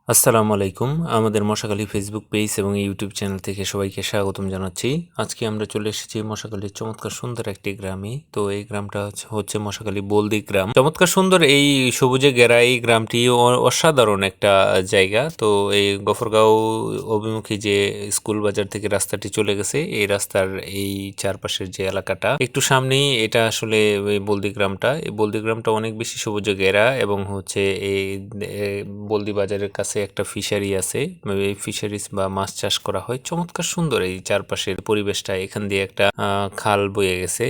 আসসালামু আলাইকুম। আমাদের মশাখালী ফেসবুক পেজ এবং ইউটিউব চ্যানেল থেকে সবাইকে স্বাগতম জানাচ্ছি। আজকে আমরা চলে এসেছি মশাখালীর চমৎকার সুন্দর একটি গ্রামে। তো এই গ্রামটা হচ্ছে মশাখালী বলদি গ্রাম। চমৎকার সুন্দর এই সবুজে ঘেরা এই গ্রামটি অসাধারণ একটা জায়গা। তো এই গফরগাঁও অভিমুখী যে স্কুল বাজার থেকে রাস্তাটি চলে গেছে, এই রাস্তার এই চারপাশের যে এলাকাটা একটু সামনেই এটা আসলে এই বলদি গ্রামটা। এই বলদি গ্রামটা অনেক বেশি সবুজে ঘেরা এবং হচ্ছে এই বলদি বাজারের কাছে একটা ফিশারি আছে। এই ফিশারিজ বা মাছ চাষ করা হয়। চমৎকার সুন্দর এই চারপাশের পরিবেশটা। এখান দিয়ে একটা খাল বয়ে গেছে,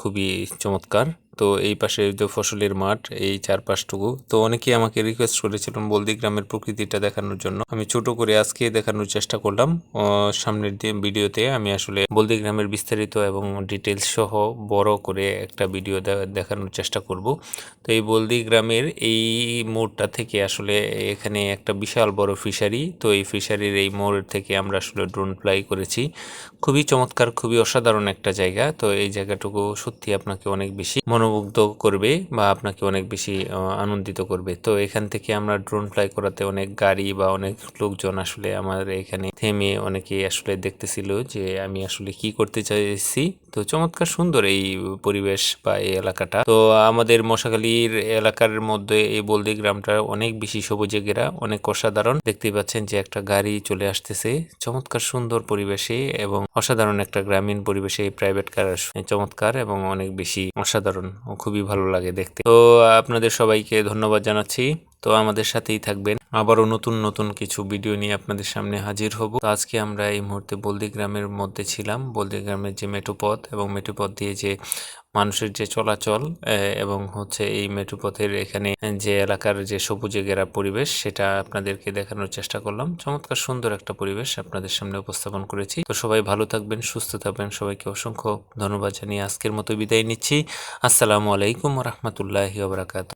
খুবই চমৎকার। তো এই পাশে যে ফসলের মাঠ, এই চারপাশটুকু। তো অনেকেই আমাকে রিকোয়েস্ট করেছিলেন বলদি গ্রামের প্রকৃতিটা দেখানোর জন্য। আমি ছোট করে আজকে দেখানোর চেষ্টা করলাম। সামনের ভিডিওতে আমি আসলে বলদি গ্রামের বিস্তারিত এবং ডিটেলস সহ বড় করে একটা ভিডিও দেখানোর চেষ্টা করব। তো এই বলদি গ্রামের এই মোড়টা থেকে আসলে এখানে একটা বিশাল বড় ফিশারি। তো এই ফিশারির এই মোড় থেকে আমরা আসলে ড্রোন ফ্লাই করেছি। খুবই চমৎকার, খুবই অসাধারণ একটা জায়গা। তো এই জায়গাটুকু সত্যি আপনাকে অনেক বেশি মনোমুগ্ধ করবে বা আপনাকে অনেক বেশি আনন্দিত করবে। তো এখান থেকে আমরা ড্রোন ফ্লাই করাতে অনেক গাড়ি বা অনেক লোকজন আসলে আমাদের এখানে থেমে অনেকেই আসলে দেখতেছিল যে আমি আসলে কি করতে চাইছি। তো চমৎকার সুন্দর এই পরিবেশ বা এই এলাকাটা। তো আমাদের মশাখালীর এলাকার মধ্যে এই বলদি গ্রামটা অনেক বেশি সবুজে ঘেরা, অনেক অসাধারণ। দেখতে পাচ্ছেন যে একটা গাড়ি চলে আসতেছে চমৎকার সুন্দর পরিবেশে এবং অসাধারণ একটা গ্রামীণ পরিবেশে। প্রাইভেট কার চমৎকার এবং অনেক বেশি অসাধারণ ও খুবই ভালো লাগে দেখতে। তো আপনাদের সবাইকে ধন্যবাদ জানাচ্ছি। তো আমাদের সাথেই থাকবেন। আবারও নতুন নতুন কিছু ভিডিও নিয়ে আপনাদের সামনে হাজির হব। তো আজকে আমরা এই মুহূর্তে বলদি গ্রামের মধ্যে ছিলাম। বলদি গ্রামের যে মেঠোপথ এবং মেঠোপথ দিয়ে যে মানুষের যে চলাচল এবং হচ্ছে এই মেঠোপথের এখানে যে এলাকার যে সবুজে ঘেরা পরিবেশ, সেটা আপনাদেরকে দেখানোর চেষ্টা করলাম। চমৎকার সুন্দর একটা পরিবেশ আপনাদের সামনে উপস্থাপন করেছি। তো সবাই ভালো থাকবেন, সুস্থ থাকবেন। সবাইকে অসংখ্য ধন্যবাদ জানিয়ে আজকের মতো বিদায় নিচ্ছি। আসসালামু আলাইকুম ওয়া রাহমাতুল্লাহি ওয়া বারাকাতুহু।